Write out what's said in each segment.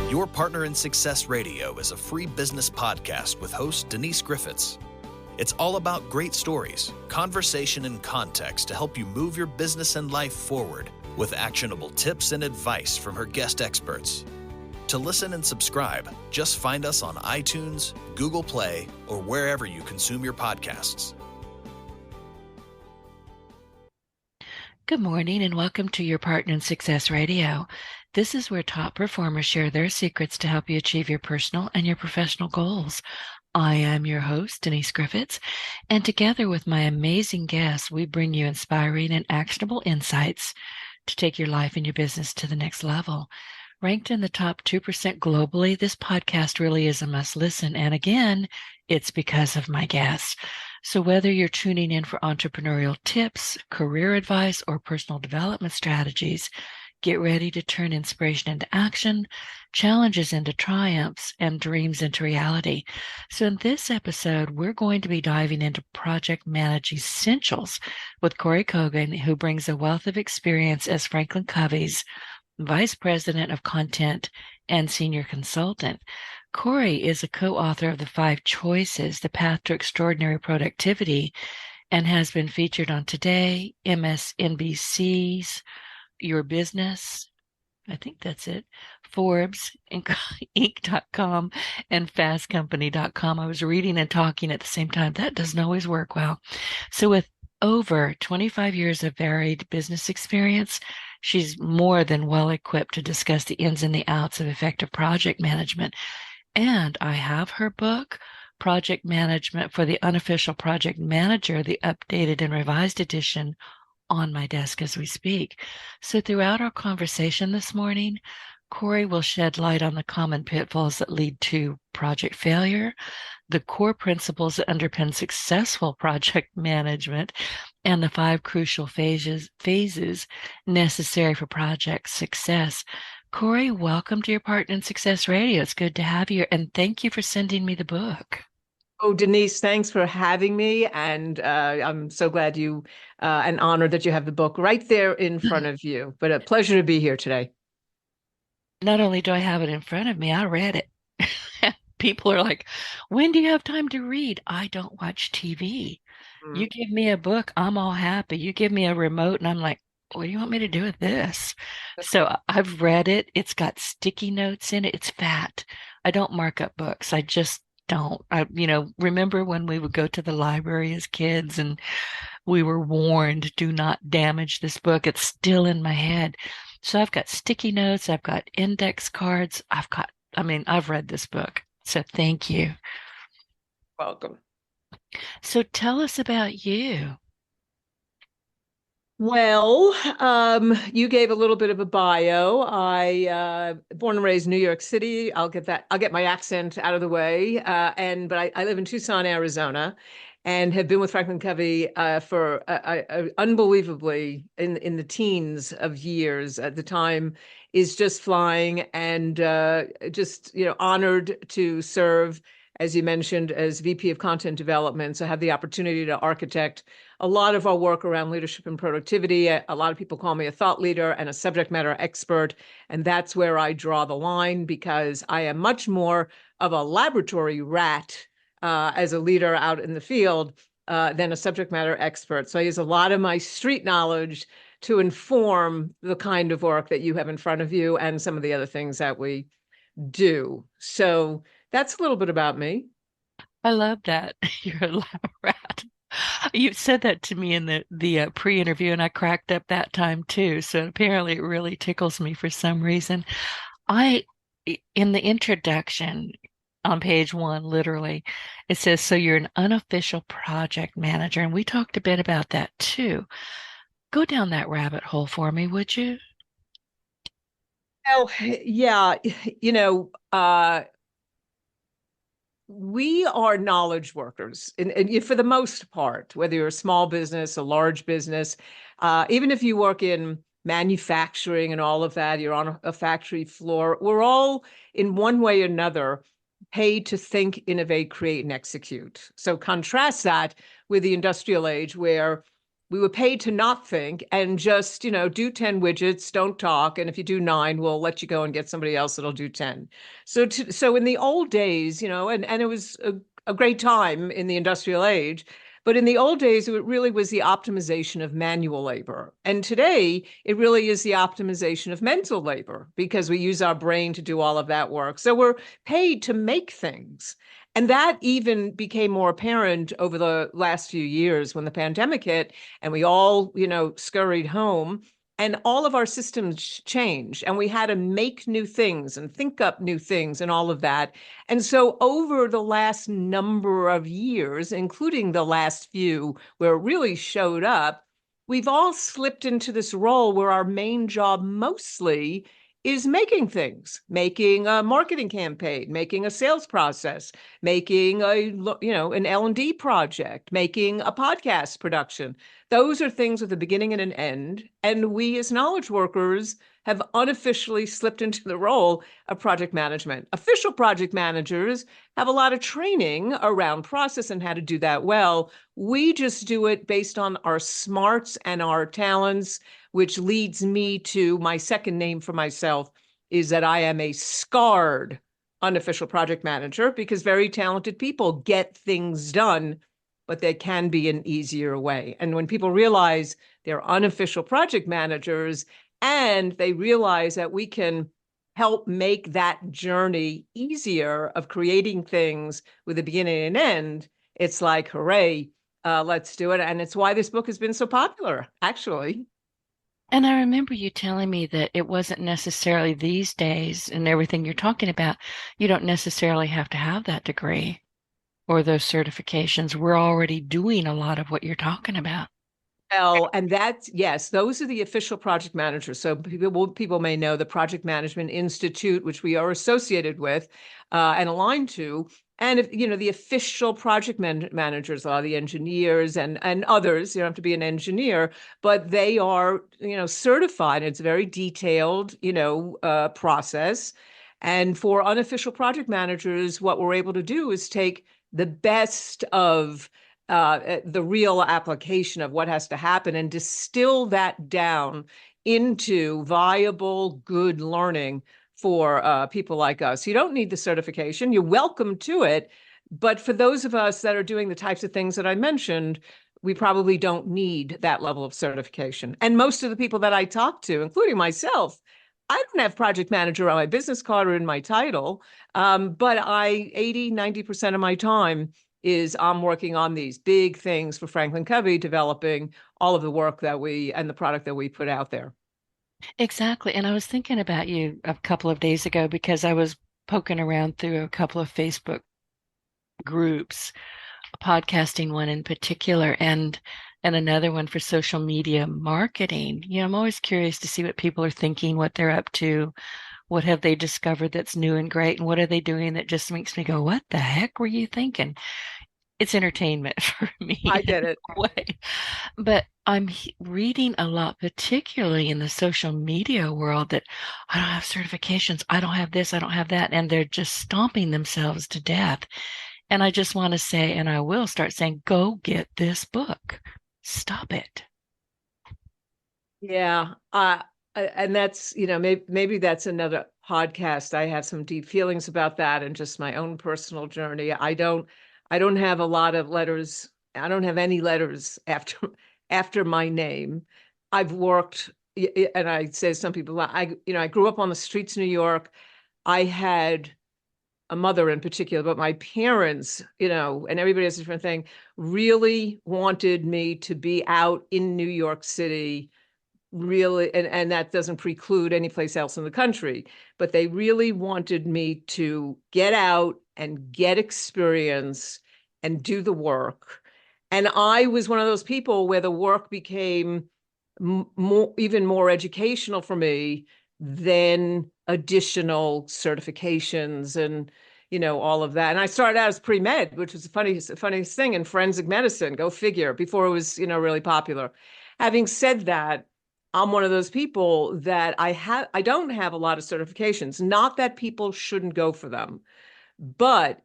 Your Partner in Success Radio is a free business podcast with host Denise Griffitts. It's all about great stories, conversation, and context to help you move your business and life forward with actionable tips and advice from her guest experts. To listen and subscribe, just find us on iTunes, Google Play, or wherever you consume your podcasts. Good morning and welcome to Your Partner in Success Radio. This is where top performers share their secrets to help you achieve your personal and your professional goals. I am your host, Denise Griffitts, and together with my amazing guests, we bring you inspiring and actionable insights to take your life and your business to the next level. Ranked in the top 2% globally, this podcast really is a must listen. And again, it's because of my guests. So whether you're tuning in for entrepreneurial tips, career advice, or personal development strategies, get ready to turn inspiration into action, challenges into triumphs, and dreams into reality. So in this episode, we're going to be diving into project management essentials with Kory Kogon, who brings a wealth of experience as FranklinCovey's Vice President of Content and Senior Consultant. Kory is a co-author of the 5 Choices, The Path to Extraordinary Productivity, and has been featured on Today, MSNBC's Your Business, I think that's it, Forbes, Inc.com, and FastCompany.com. I was reading and talking at the same time. That doesn't always work well. So with over 25 years of varied business experience, she's more than well equipped to discuss the ins and the outs of effective project management. And I have her book, Project Management for the Unofficial Project Manager, the updated and revised edition, on my desk as we speak. So throughout our conversation this morning, Kory will shed light on the common pitfalls that lead to project failure, the core principles that underpin successful project management, and the 5 crucial phases necessary for project success. Kory, welcome to Your Partner in Success Radio. It's good to have you, and thank you for sending me the book. Oh, Denise, thanks for having me. And I'm so glad and honored that you have the book right there in front of you. But a pleasure to be here today. Not only do I have it in front of me, I read it. People are like, when do you have time to read? I don't watch TV. You give me a book, I'm all happy. You give me a remote, and I'm like, what do you want me to do with this? So I've read it. It's got sticky notes in it. It's fat. I don't mark up books. I just don't. Remember when we would go to the library as kids and we were warned, do not damage this book. It's still in my head. So I've got sticky notes. I've got index cards. I've read this book. So thank you. Welcome. So tell us about you. Well, you gave a little bit of a bio. I born and raised in New York City. I'll get my accent out of the way. But I live in Tucson, Arizona, and have been with FranklinCovey for unbelievably in the teens of years. At the time is just flying, and honored to serve, as you mentioned, as VP of Content Development. So I have the opportunity to architect a lot of our work around leadership and productivity. A lot of people call me a thought leader and a subject matter expert. And that's where I draw the line, because I am much more of a laboratory rat as a leader out in the field than a subject matter expert. So I use a lot of my street knowledge to inform the kind of work that you have in front of you and some of the other things that we do. So that's a little bit about me. I love that. You're a lab rat. You said that to me in the pre-interview, and I cracked up that time too. So apparently it really tickles me for some reason. In the introduction on page 1, literally, it says, so you're an unofficial project manager. And we talked a bit about that too. Go down that rabbit hole for me, would you? Oh, yeah. We are knowledge workers, and for the most part, whether you're a small business, a large business, even if you work in manufacturing and all of that, you're on a factory floor, we're all in one way or another paid to think, innovate, create, and execute. So contrast that with the industrial age, where we were paid to not think and just, do 10 widgets, don't talk. And if you do 9, we'll let you go and get somebody else that'll do 10. So in the old days, and it was a great time in the industrial age, but in the old days, it really was the optimization of manual labor. And today, it really is the optimization of mental labor because we use our brain to do all of that work. So we're paid to make things. And that even became more apparent over the last few years when the pandemic hit and we all, scurried home and all of our systems changed and we had to make new things and think up new things and all of that. And so over the last number of years, including the last few where it really showed up, we've all slipped into this role where our main job mostly is making things, making a marketing campaign, making a sales process, making an L&D project, making a podcast production. Those are things with a beginning and an end. And we as knowledge workers have unofficially slipped into the role of project management. Official project managers have a lot of training around process and how to do that well. We just do it based on our smarts and our talents, which leads me to my second name for myself is that I am a scarred unofficial project manager because very talented people get things done, but there can be an easier way. And when people realize they're unofficial project managers and they realize that we can help make that journey easier of creating things with a beginning and end, it's like, hooray, let's do it. And it's why this book has been so popular, actually. And I remember you telling me that it wasn't necessarily these days and everything you're talking about, you don't necessarily have to have that degree or those certifications. We're already doing a lot of what you're talking about. Well, and that's, yes, those are the official project managers. So people may know the Project Management Institute, which we are associated with and aligned to. And if the official project managers are the engineers and others. You don't have to be an engineer, but they are certified. It's a very detailed process. And for unofficial project managers, what we're able to do is take the best of the real application of what has to happen and distill that down into viable, good learning for people like us. You don't need the certification. You're welcome to it. But for those of us that are doing the types of things that I mentioned, we probably don't need that level of certification. And most of the people that I talk to, including myself, I don't have project manager on my business card or in my title, but 90% of my time is I'm working on these big things for FranklinCovey, developing all of the work that and the product that we put out there. Exactly. And I was thinking about you a couple of days ago because I was poking around through a couple of Facebook groups, a podcasting one in particular, and another one for social media marketing. I'm always curious to see what people are thinking, what they're up to, what have they discovered that's new and great, and what are they doing that just makes me go, what the heck were you thinking? It's entertainment for me. I get it. Way. But I'm reading a lot, particularly in the social media world, that I don't have certifications, I don't have this, I don't have that, and they're just stomping themselves to death. And I just want to say, and I will start saying, go get this book. Stop it. Yeah. And that's, maybe that's another podcast. I have some deep feelings about that and just my own personal journey. I don't have a lot of letters. I don't have any letters after my name. I've worked, and I say to some people, I grew up on the streets of New York. I had a mother in particular, but my parents, and everybody has a different thing, really wanted me to be out in New York City, really, and that doesn't preclude any place else in the country, but they really wanted me to get out and get experience and do the work. And I was one of those people where the work became even more educational for me than additional certifications and all of that. And I started out as pre-med, which was the funniest thing in forensic medicine, go figure, before it was really popular. Having said that, I'm one of those people that I don't have a lot of certifications. Not that people shouldn't go for them, but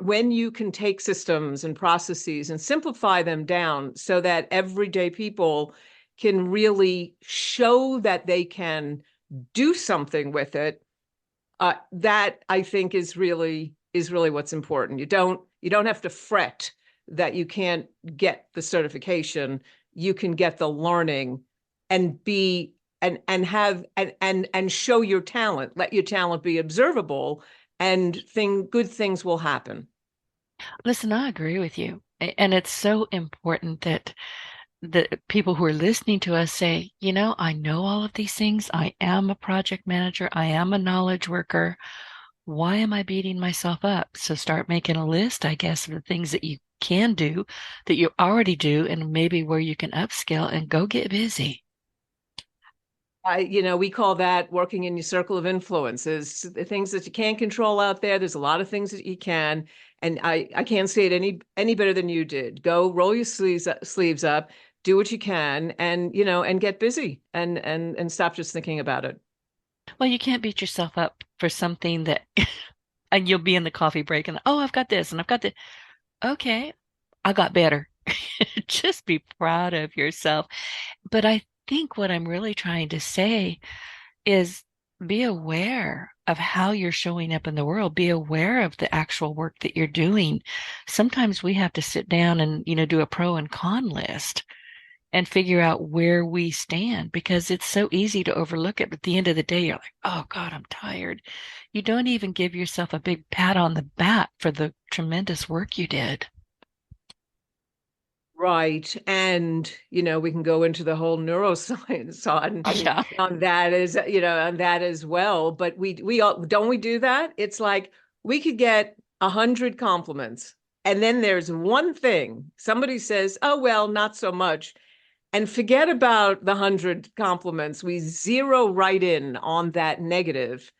when you can take systems and processes and simplify them down so that everyday people can really show that they can do something with it, that I think is really what's important. You don't have to fret that you can't get the certification. You can get the learning and be and have and show your talent. Let your talent be observable, and good things will happen. Listen, I agree with you. And it's so important that the people who are listening to us say, I know all of these things. I am a project manager. I am a knowledge worker. Why am I beating myself up? So start making a list, I guess, of the things that you can do, that you already do, and maybe where you can upskill and go get busy. We call that working in your circle of influence. Is the things that you can't control out there. There's a lot of things that you can, and I can't say it any better than you did. Go roll your sleeves up, do what you can, and and get busy, and stop just thinking about it. Well, you can't beat yourself up for something that, and you'll be in the coffee break and, oh, I've got this and I've got that. Okay, I got better. Just be proud of yourself. But I think what I'm really trying to say is be aware of how you're showing up in the world. Be aware of the actual work that you're doing. Sometimes we have to sit down and, do a pro and con list and figure out where we stand, because it's so easy to overlook it. But at the end of the day, you're like, oh God, I'm tired. You don't even give yourself a big pat on the back for the tremendous work you did. Right. And, we can go into the whole neuroscience on that as well. But we all, don't we do that? It's like we could get 100 compliments. And then there's one thing somebody says, oh, well, not so much. And forget about the 100 compliments. We zero right in on that negative.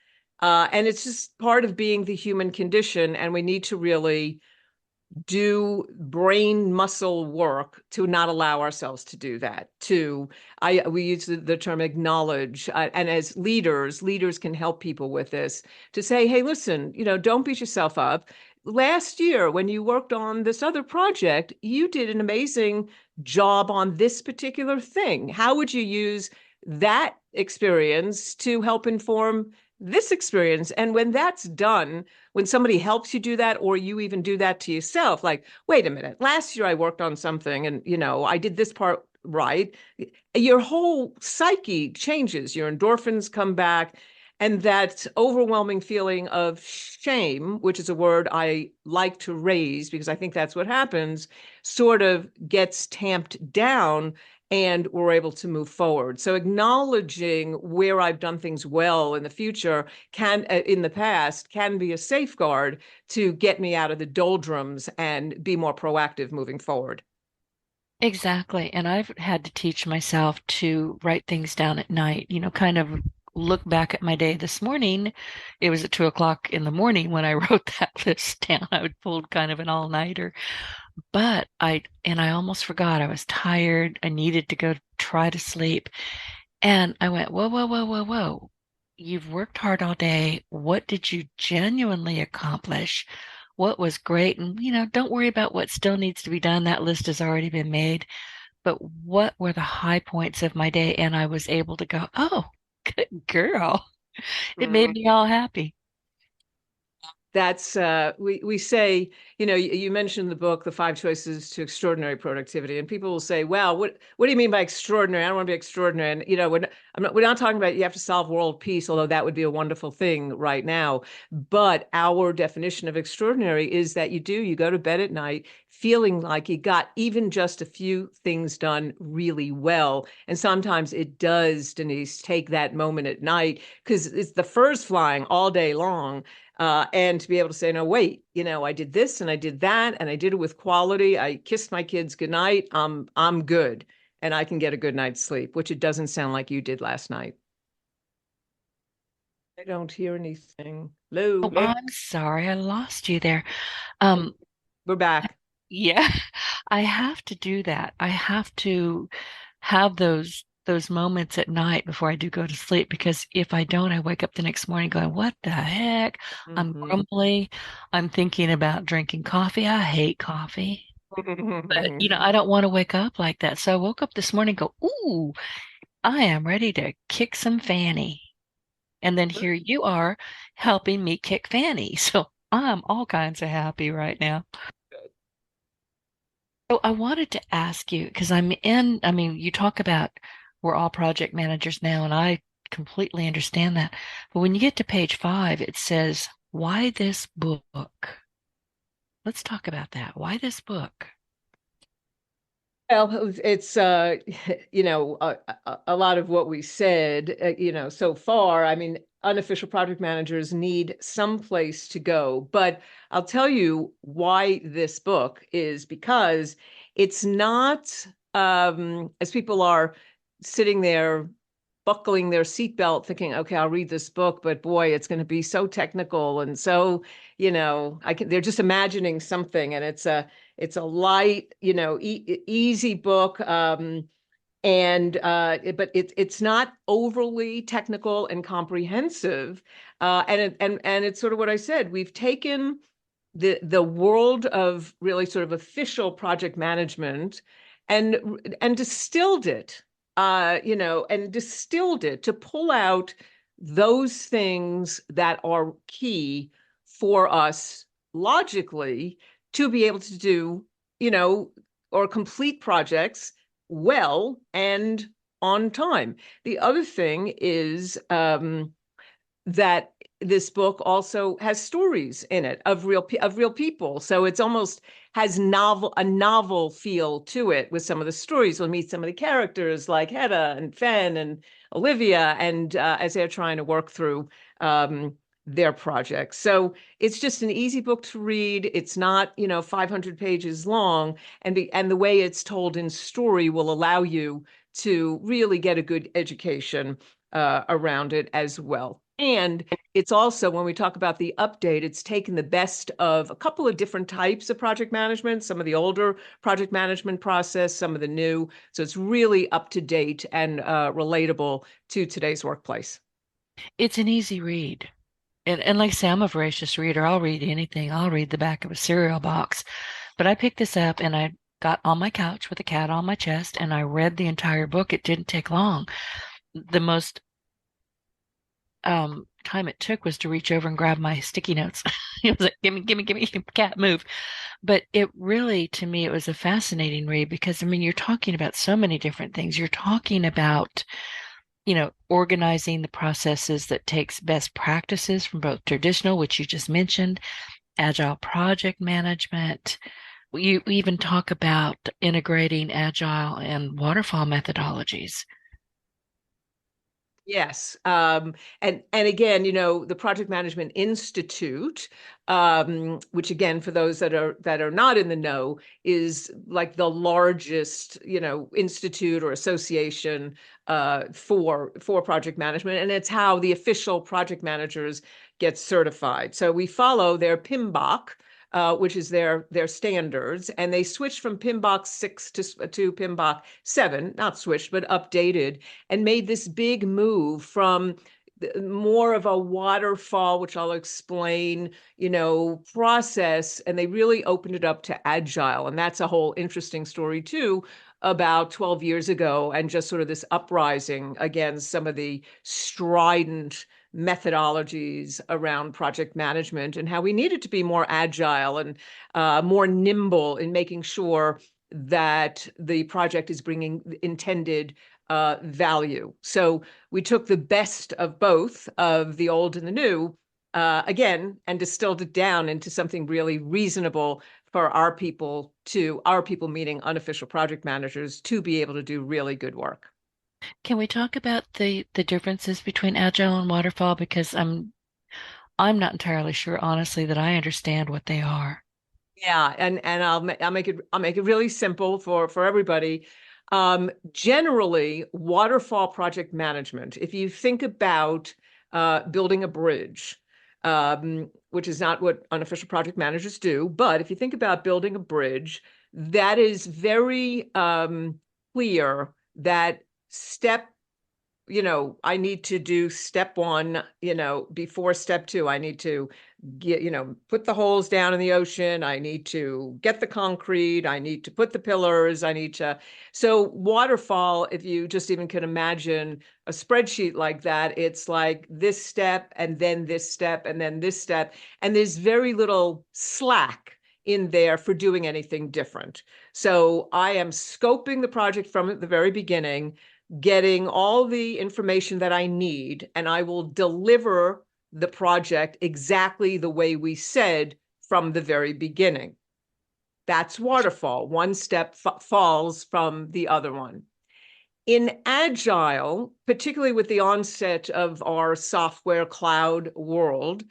And it's just part of being the human condition. And we need to really do brain muscle work to not allow ourselves to do that. We use the term acknowledge, and as leaders can help people with this, to say, hey, listen, don't beat yourself up. Last year, when you worked on this other project, you did an amazing job on this particular thing. How would you use that experience to help inform this experience? And when that's done, when somebody helps you do that, or you even do that to yourself, like, wait a minute, last year I worked on something and, I did this part right. Your whole psyche changes, your endorphins come back. And that overwhelming feeling of shame, which is a word I like to raise because I think that's what happens, sort of gets tamped down, and we're able to move forward. So acknowledging where I've done things well in the future in the past, can be a safeguard to get me out of the doldrums and be more proactive moving forward. Exactly. And I've had to teach myself to write things down at night, kind of look back at my day this morning. It was at 2:00 in the morning when I wrote that list down. I would pull kind of an all-nighter. But I almost forgot. I was tired. I needed to go try to sleep. And I went, whoa, whoa, whoa, whoa, whoa. You've worked hard all day. What did you genuinely accomplish? What was great? And, don't worry about what still needs to be done. That list has already been made. But what were the high points of my day? And I was able to go, oh, good girl. It made me all happy. That's we say, you mentioned the book, The 5 Choices to Extraordinary Productivity, and people will say, well, what do you mean by extraordinary? I don't want to be extraordinary. And we're not talking about you have to solve world peace, although that would be a wonderful thing right now. But our definition of extraordinary is that you go to bed at night feeling like you got even just a few things done really well. And sometimes it does, Denise, take that moment at night because it's the fur's flying all day long. And to be able to say, no, wait, I did this and I did that and I did it with quality. I kissed my kids goodnight. I'm good, and I can get a good night's sleep, which it doesn't sound like you did last night. I don't hear anything. Lou. Oh, I'm sorry. I lost you there. We're back. Yeah, I have to do that. I have to have those those moments at night before I do go to sleep, because if I don't, I wake up the next morning going, what the heck? I'm grumbly. I'm thinking about drinking coffee. I hate coffee. But, I don't want to wake up like that. So I woke up this morning and go, ooh, I am ready to kick some fanny. And then here you are helping me kick fanny. So I'm all kinds of happy right now. So I wanted to ask you, because you talk about we're all project managers now, and I completely understand that. But when you get to page 5, it says, why this book? Let's talk about that. Why this book? Well, it's a lot of what we said, so far. I mean, unofficial project managers need some place to go, but I'll tell you why this book is because it's not as people are sitting there buckling their seatbelt thinking, okay, I'll read this book, but boy, it's going to be so technical and so, they're just imagining something, and it's a light, easy book. But it's not overly technical and comprehensive. And it's sort of what I said. We've taken the world of really sort of official project management and distilled it, to pull out those things that are key for us logically to be able to do, or complete projects well and on time. The other thing is that this book also has stories in it of real people, so it's almost has a novel feel to it with some of the stories. We'll meet some of the characters like Hedda and Fen and Olivia, and as they're trying to work through their projects. So it's just an easy book to read. It's not 500 pages long, and the way it's told in story will allow you to really get a good education around it as well. And it's also, when we talk about the update, it's taken the best of a couple of different types of project management, some of the older project management process, some of the new. So it's really up to date and relatable to today's workplace. It's an easy read. And like I say, I'm a voracious reader. I'll read anything. I'll read the back of a cereal box. But I picked this up and I got on my couch with a cat on my chest and I read the entire book. It didn't take long. The most time it took was to reach over and grab my sticky notes. It was like, give me, cat, move. But it really, to me, it was a fascinating read because, you're talking about so many different things. You're talking about, organizing the processes that takes best practices from both traditional, which you just mentioned, agile project management. We even talk about integrating agile and waterfall methodologies. Yes. And again, the Project Management Institute, which again, for those that are not in the know, is like the largest, institute or association for project management. And it's how the official project managers get certified. So we follow their PMBOK, which is their standards, and they switched from PMBOK 6 to PMBOK 7, not switched, but updated, and made this big move from more of a waterfall, which I'll explain, process, and they really opened it up to agile. And that's a whole interesting story too, about 12 years ago, and just sort of this uprising against some of the strident methodologies around project management and how we needed to be more agile and more nimble in making sure that the project is bringing intended value. So we took the best of both of the old and the new again, and distilled it down into something really reasonable for our people meaning unofficial project managers, to be able to do really good work. Can we talk about the differences between agile and waterfall? Because I'm not entirely sure, honestly, that I understand what they are. Yeah, and I'll make it really simple for everybody. Generally, waterfall project management, if you think about building a bridge, which is not what unofficial project managers do, but if you think about building a bridge, that is very clear that step, I need to do step one, before step two. I need to get, put the holes down in the ocean. I need to get the concrete. I need to put the pillars. So waterfall, if you just even can imagine a spreadsheet like that, it's like this step and then this step and then this step. And there's very little slack in there for doing anything different. So I am scoping the project from the very beginning, getting all the information that I need, and I will deliver the project exactly the way we said from the very beginning. That's waterfall. One step falls from the other one. In Agile, particularly with the onset of our software cloud world,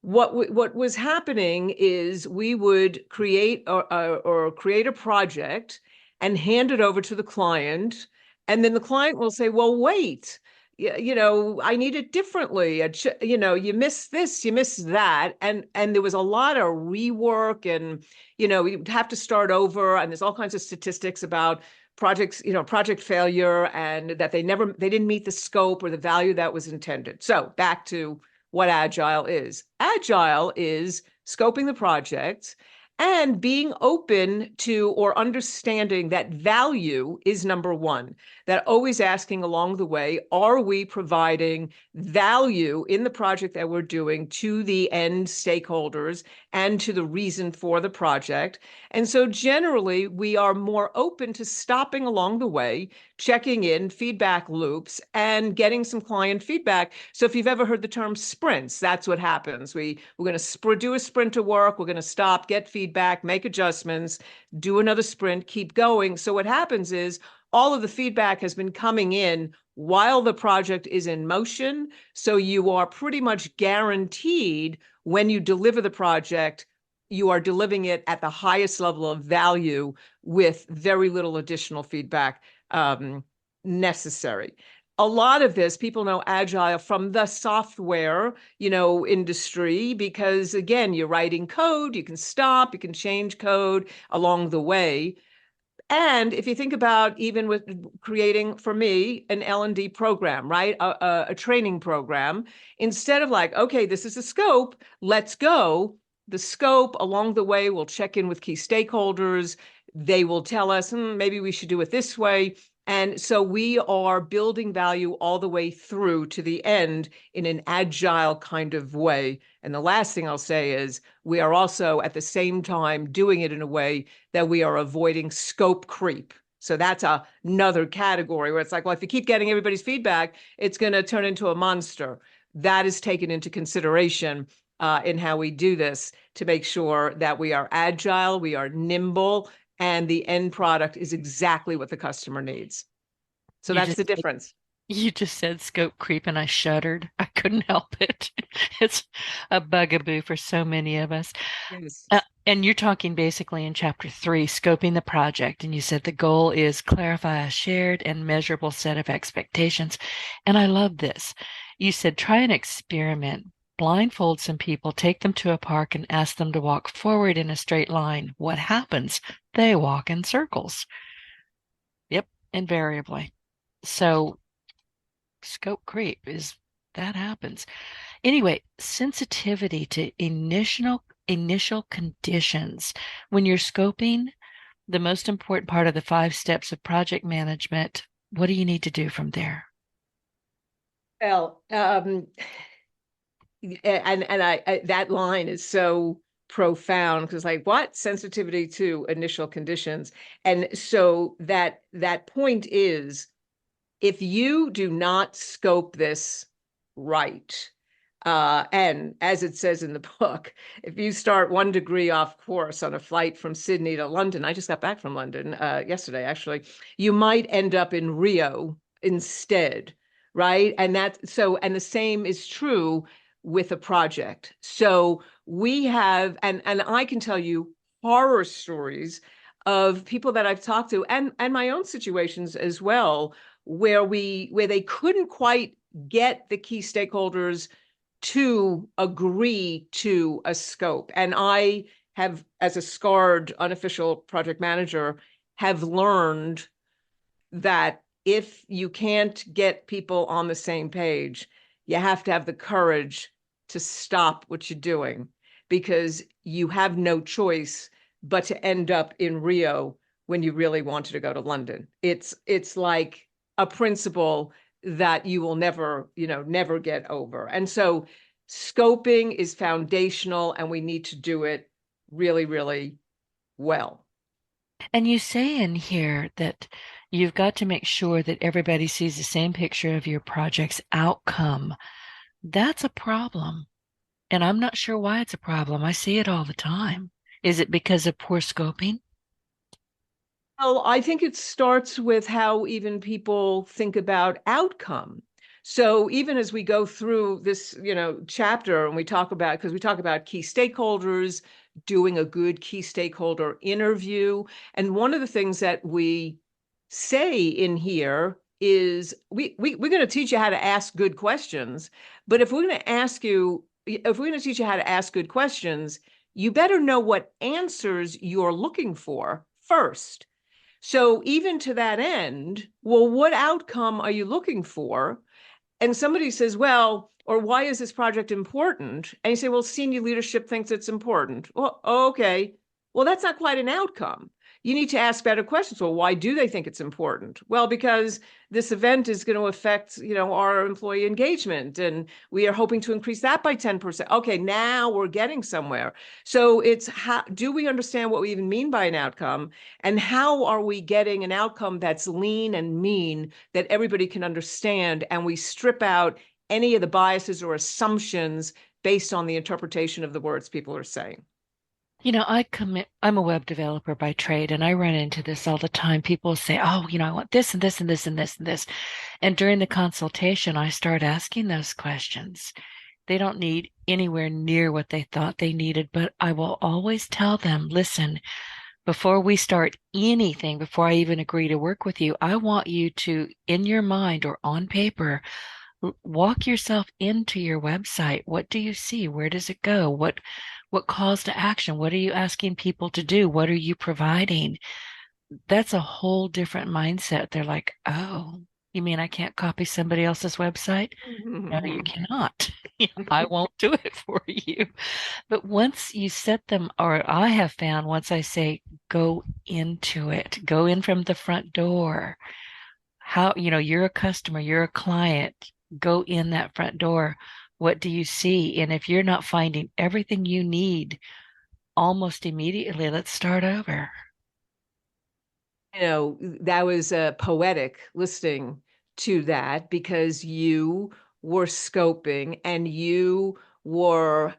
what was happening is we would create or create a project and hand it over to the client, and then the client will say, well, wait, I need it differently. You miss this, you miss that. And there was a lot of rework, and, you'd have to start over. And there's all kinds of statistics about projects, project failure, and that they didn't meet the scope or the value that was intended. So back to what Agile is. Agile is scoping the project and being open to or understanding that value is number one. That always asking along the way, are we providing value in the project that we're doing to the end stakeholders and to the reason for the project? And so generally, we are more open to stopping along the way, checking in, feedback loops, and getting some client feedback. So if you've ever heard the term sprints, that's what happens. We're going to do a sprint of work. We're going to stop, get feedback, make adjustments, do another sprint, keep going. So what happens is all of the feedback has been coming in while the project is in motion. So you are pretty much guaranteed when you deliver the project, you are delivering it at the highest level of value with very little additional feedback necessary. A lot of this, people know Agile from the software, industry, because again, you're writing code, you can stop, you can change code along the way. And if you think about even with creating, for me, an L&D program, right? A training program, instead of like, okay, this is a scope, let's go. The scope along the way, we'll check in with key stakeholders. They will tell us, maybe we should do it this way. And so we are building value all the way through to the end in an agile kind of way. And the last thing I'll say is we are also at the same time doing it in a way that we are avoiding scope creep. So that's another category where it's like, well, if you keep getting everybody's feedback, it's going to turn into a monster. That is taken into consideration in how we do this to make sure that we are agile, we are nimble, and the end product is exactly what the customer needs. So that's the difference. You just said scope creep and I shuddered. I couldn't help it. It's a bugaboo for so many of us. Yes. And you're talking basically in chapter 3, scoping the project. And you said the goal is clarify a shared and measurable set of expectations. And I love this. You said try an experiment. Blindfold some people, take them to a park and ask them to walk forward in a straight line. What happens? They walk in circles. Yep, invariably. So scope creep that happens. Anyway, sensitivity to initial conditions. When you're scoping, the most important part of the 5 steps of project management, what do you need to do from there? Well, I that line is so profound because like what sensitivity to initial conditions. And so that point is, if you do not scope this right, and as it says in the book, if you start 1 degree off course on a flight from Sydney to London, I just got back from London yesterday, actually, you might end up in Rio instead, right? And the same is true with a project. So we have, and I can tell you horror stories of people that I've talked to and my own situations as well, where they couldn't quite get the key stakeholders to agree to a scope. And I have, as a scarred unofficial project manager, have learned that if you can't get people on the same page, you have to have the courage to stop what you're doing, because you have no choice but to end up in Rio when you really wanted to go to London. It's like a principle that you will never get over. And so scoping is foundational, and we need to do it really, really well. And you say in here that you've got to make sure that everybody sees the same picture of your project's outcome. That's a problem. And I'm not sure why it's a problem. I see it all the time. Is it because of poor scoping? Well, I think it starts with how even people think about outcome. So even as we go through this, chapter, and we talk about key stakeholders, doing a good key stakeholder interview. And one of the things that we say in here is we're going to teach you how to ask good questions. But if we're going to teach you how to ask good questions, you better know what answers you're looking for first. So even to that end, well, what outcome are you looking for? And somebody says, well, or why is this project important? And you say, well, senior leadership thinks it's important. Well, okay. Well, that's not quite an outcome. You need to ask better questions. Well, why do they think it's important? Well, because this event is going to affect, our employee engagement, and we are hoping to increase that by 10%. Okay, now we're getting somewhere. So it's how do we understand what we even mean by an outcome, and how are we getting an outcome that's lean and mean that everybody can understand, and we strip out any of the biases or assumptions based on the interpretation of the words people are saying. I'm a web developer by trade, and I run into this all the time. People say, oh, I want this and this and this and this and this. And during the consultation, I start asking those questions. They don't need anywhere near what they thought they needed, but I will always tell them, listen, before we start anything, before I even agree to work with you, I want you to, in your mind or on paper, walk yourself into your website. What do you see? Where does it go? What calls to action? What are you asking people to do? What are you providing? That's a whole different mindset. They're like, oh, you mean I can't copy somebody else's website? No, you cannot. I won't do it for you. But once you set them, or I have found once I say, go into it, go in from the front door. How, you're a customer, you're a client, go in that front door. What do you see? And if you're not finding everything you need almost immediately, let's start over. That was a poetic listening to that, because you were scoping, and you were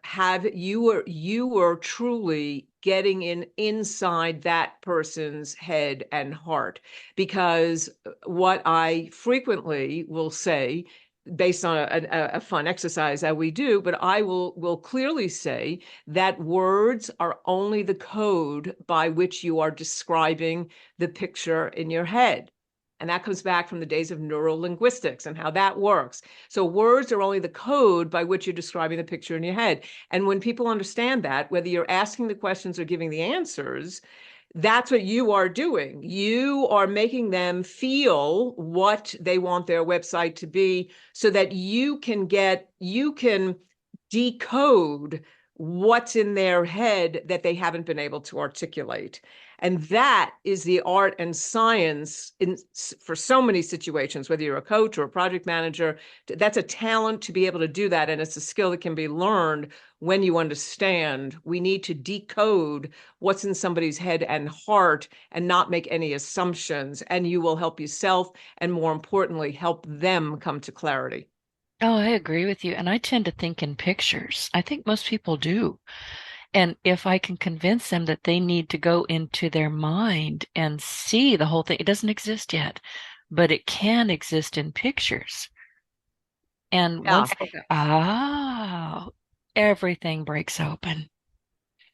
truly getting inside that person's head and heart. Because what I frequently will say, based on a fun exercise that we do, but I will clearly say that words are only the code by which you are describing the picture in your head. And that comes back from the days of neurolinguistics and how that works. So words are only the code by which you're describing the picture in your head. And when people understand that, whether you're asking the questions or giving the answers, that's what you are doing. You are making them feel what they want their website to be, so that you can decode what's in their head that they haven't been able to articulate. And that is the art and science for so many situations, whether you're a coach or a project manager. That's a talent to be able to do that. And it's a skill that can be learned when you understand we need to decode what's in somebody's head and heart and not make any assumptions. And you will help yourself, and more importantly, help them come to clarity. Oh, I agree with you. And I tend to think in pictures. I think most people do. And if I can convince them that they need to go into their mind and see the whole thing, it doesn't exist yet, but it can exist in pictures. And once, everything breaks open.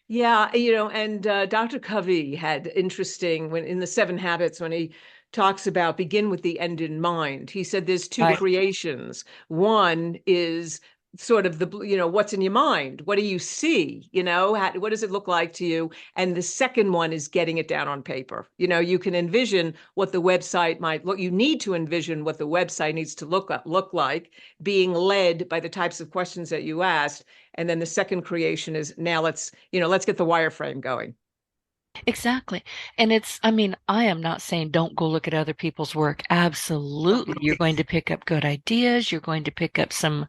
Yeah, and Dr. Covey had interesting when in the 7 Habits, when he talks about begin with the end in mind. He said there's two creations. One is sort of what's in your mind? What do you see? What does it look like to you? And the second one is getting it down on paper. You can envision what the website might look. You need to envision what the website needs to look like, being led by the types of questions that you asked. And then the second creation is, now let's get the wireframe going. Exactly. And I am not saying don't go look at other people's work. Absolutely. You're going to pick up good ideas. You're going to pick up some,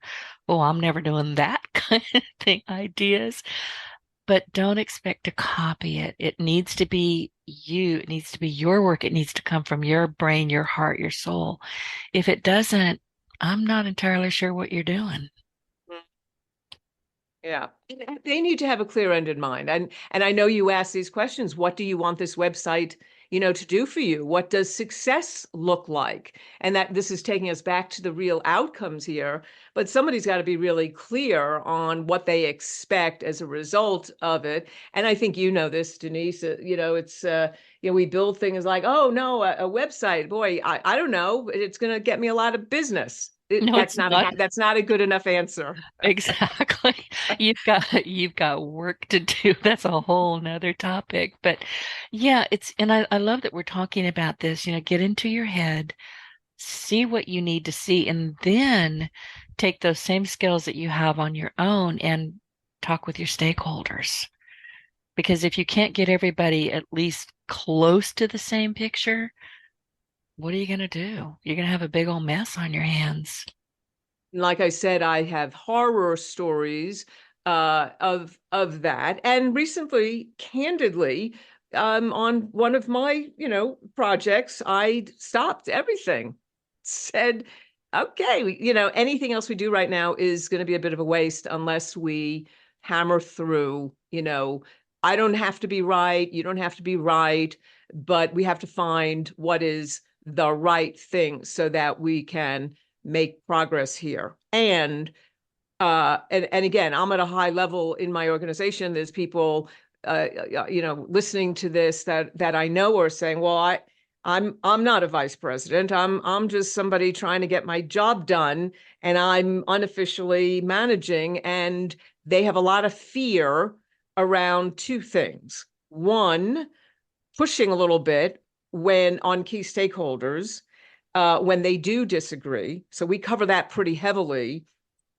oh, I'm never doing that kind of thing, ideas. But don't expect to copy it. It needs to be you. It needs to be your work. It needs to come from your brain, your heart, your soul. If it doesn't, I'm not entirely sure what you're doing. Yeah, they need to have a clear end in mind. And I know you ask these questions. What do you want this website, to do for you? What does success look like? And that this is taking us back to the real outcomes here. But somebody's got to be really clear on what they expect as a result of it. And I think this, Denise. It's we build things like, oh no, a website. Boy, I don't know. It's going to get me a lot of business. No, that's not a good enough answer. Exactly. You've got work to do. That's a whole nother topic. But yeah, and I love that we're talking about this, get into your head, see what you need to see, and then take those same skills that you have on your own and talk with your stakeholders. Because if you can't get everybody at least close to the same picture, what are you going to do? You're going to have a big old mess on your hands. Like I said, I have horror stories of that. And recently, candidly, on one of my, projects, I stopped everything. Said, okay, anything else we do right now is going to be a bit of a waste unless we hammer through, I don't have to be right. You don't have to be right. But we have to find what is the right thing so that we can make progress here. And again, I'm at a high level in my organization. There's people, listening to this that I know are saying, well, I'm not a vice president. I'm just somebody trying to get my job done, and I'm unofficially managing. And they have a lot of fear around two things. One, pushing a little bit when on key stakeholders, when they do disagree. So we cover that pretty heavily,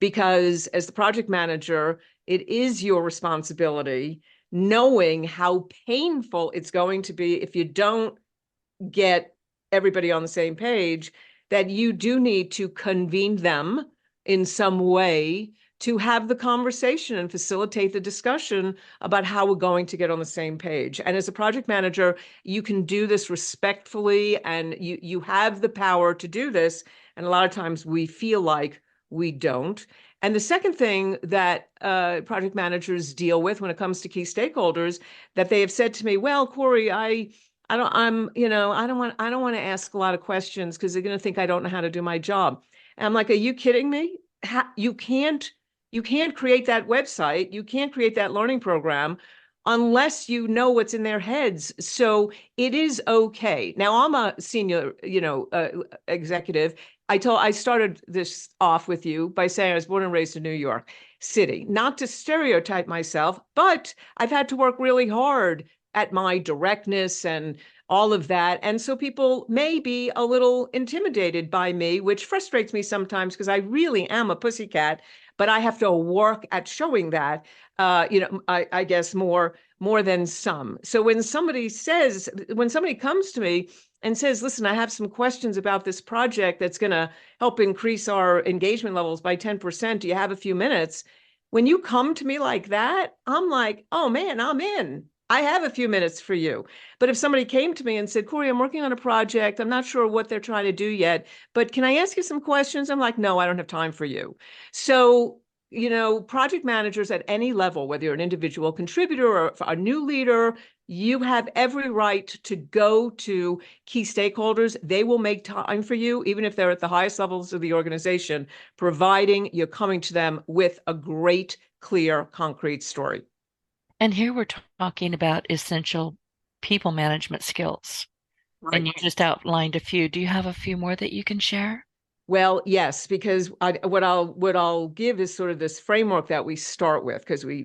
because as the project manager, it is your responsibility, knowing how painful it's going to be if you don't get everybody on the same page, that you do need to convene them in some way to have the conversation and facilitate the discussion about how we're going to get on the same page. And as a project manager, you can do this respectfully, and you have the power to do this. And a lot of times we feel like we don't. And the second thing that project managers deal with when it comes to key stakeholders, that they have said to me, well, Kory, I don't want to ask a lot of questions because they're going to think I don't know how to do my job. And I'm like, are you kidding me? You can't create that website. You can't create that learning program unless you know what's in their heads. So it is okay. Now, I'm a senior, executive. I started this off with you by saying I was born and raised in New York City, not to stereotype myself, but I've had to work really hard at my directness and all of that. And so people may be a little intimidated by me, which frustrates me sometimes because I really am a pussycat, but I have to work at showing that, I guess more than some. So when somebody comes to me and says, listen, I have some questions about this project that's going to help increase our engagement levels by 10%. Do you have a few minutes? When you come to me like that, I'm like, oh man, I'm in. I have a few minutes for you. But if somebody came to me and said, Kory, I'm working on a project, I'm not sure what they're trying to do yet, but can I ask you some questions? I'm like, no, I don't have time for you. So, project managers at any level, whether you're an individual contributor or a new leader, you have every right to go to key stakeholders. They will make time for you, even if they're at the highest levels of the organization, providing you're coming to them with a great, clear, concrete story. And here we're talking about essential people management skills. Right. And you just outlined a few. Do you have a few more that you can share? Well, yes, because what I'll give is sort of this framework that we start with, because we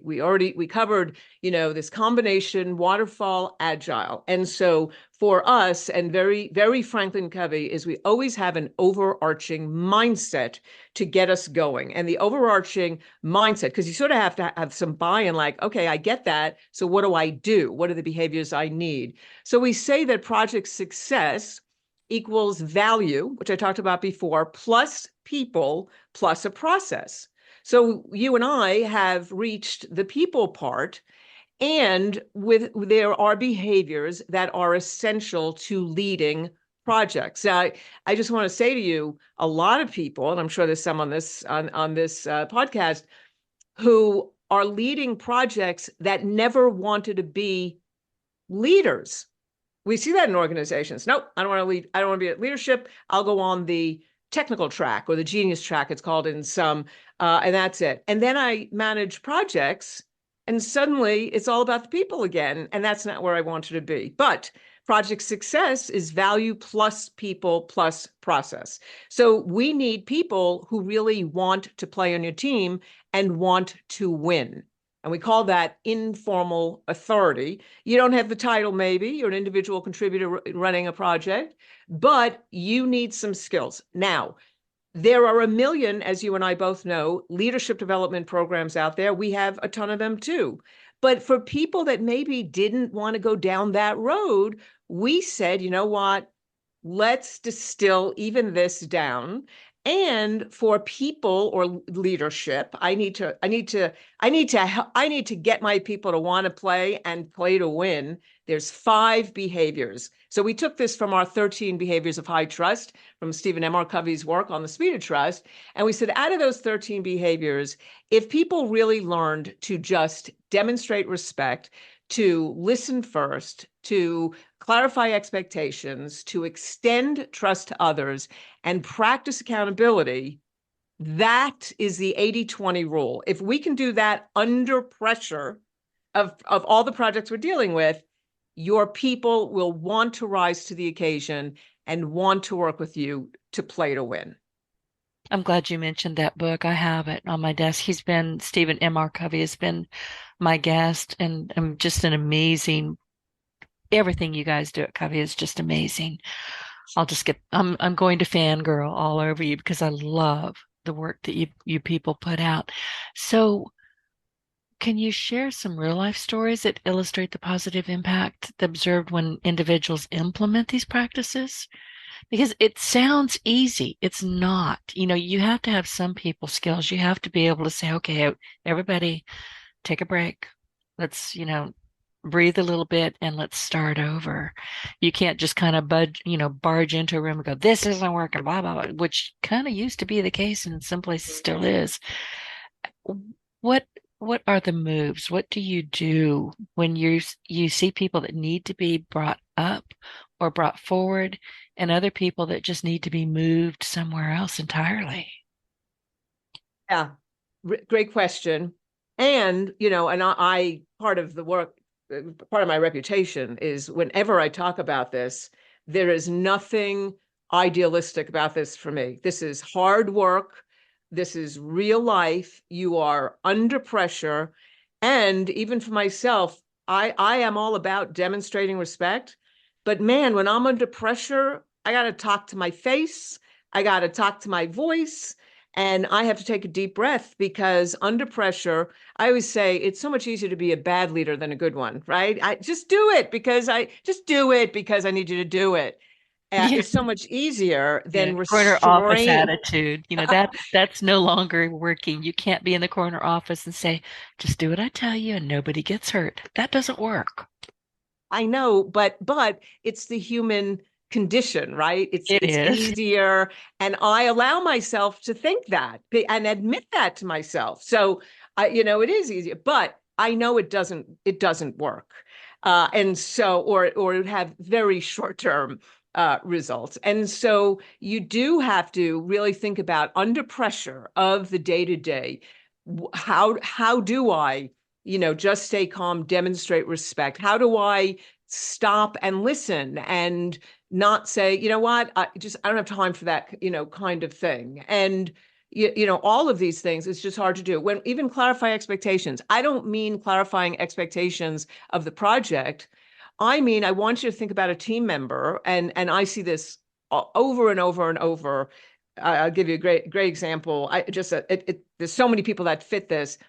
covered, this combination waterfall agile. And so for us, and very, very FranklinCovey, is we always have an overarching mindset to get us going. And the overarching mindset, because you sort of have to have some buy-in, like, okay, I get that. So what do I do? What are the behaviors I need? So we say that project success equals value, which I talked about before, plus people, plus a process. So you and I have reached the people part, and there are behaviors that are essential to leading projects. Now, I just want to say to you, a lot of people, and I'm sure there's some on this podcast, who are leading projects that never wanted to be leaders. We see that in organizations. Nope, I don't want to lead. I don't want to be at leadership. I'll go on the technical track, or the genius track, it's called in some, and that's it. And then I manage projects, and suddenly it's all about the people again, and that's not where I wanted to be. But project success is value plus people plus process. So we need people who really want to play on your team and want to win. And we call that informal authority. You don't have the title, maybe. You're an individual contributor running a project, but you need some skills. Now, there are a million, as you and I both know, leadership development programs out there. We have a ton of them too. But for people that maybe didn't want to go down that road, we said, you know what? Let's distill even this down. And for people or leadership, I need to get my people to want to play and play to win. There's 5 behaviors. So we took this from our 13 behaviors of high trust from Stephen M. R. Covey's work on the speed of trust. And we said, out of those 13 behaviors, if people really learned to just demonstrate respect, to listen first, to clarify expectations, to extend trust to others, and practice accountability, that is the 80-20 rule. If we can do that under pressure of all the projects we're dealing with, your people will want to rise to the occasion and want to work with you to play to win. I'm glad you mentioned that book. I have it on my desk. Stephen M. R. Covey has been my guest, and I'm just an amazing, everything you guys do at Covey is just amazing. I'm going to fangirl all over you because I love the work that you people put out. So can you share some real life stories that illustrate the positive impact observed when individuals implement these practices? Because it sounds easy. It's not. You have to have some people skills. You have to be able to say, okay, everybody take a break. Let's, breathe a little bit and let's start over. You can't just kind of barge into a room and go, this isn't working, blah, blah, blah, which kind of used to be the case and in some places still is. What are the moves? What do you do when you see people that need to be brought up or brought forward, and other people that just need to be moved somewhere else entirely? Yeah, great question. And, I part of the work, part of my reputation is whenever I talk about this, there is nothing idealistic about this for me. This is hard work. This is real life. You are under pressure. And even for myself, I am all about demonstrating respect. But man, when I'm under pressure, I got to talk to my face. I got to talk to my voice. And I have to take a deep breath, because under pressure, I always say it's so much easier to be a bad leader than a good one, right? I just do it because I need you to do it. It's so much easier than corner office restrain. attitude. That's no longer working. You can't be in the corner office and say, just do what I tell you and nobody gets hurt. That doesn't work. I know, but it's the human condition, right? It's easier. And I allow myself to think that and admit that to myself. So, it is easier, but I know it doesn't work. And so, or it would have very short-term results. And so you do have to really think about, under pressure of the day-to-day, how do I, just stay calm, demonstrate respect? How do I stop and listen and not say, you know what, I don't have time for that, kind of thing. And all of these things, it's just hard to do. When even clarify expectations, I don't mean clarifying expectations of the project. I mean, I want you to think about a team member, and I see this over and over and over. I'll give you a great example. There's so many people that fit this.